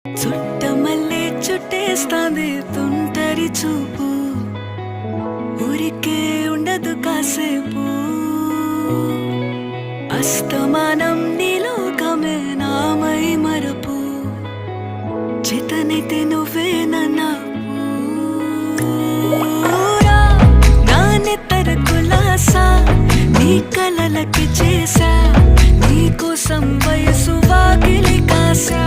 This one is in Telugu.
చుట్టమల్లే చుట్టేస్తాంది తుంటరి చూపు, ఊరికే ఉండదు కాసేపు. అస్తమానం నీలోకమే నామై మరపు, చేతనైతే నువ్వే నాన్నెత్తర కులాసా నీ కలలకి చేసా, నీ కోసం వయసు వాకిలి కాసా.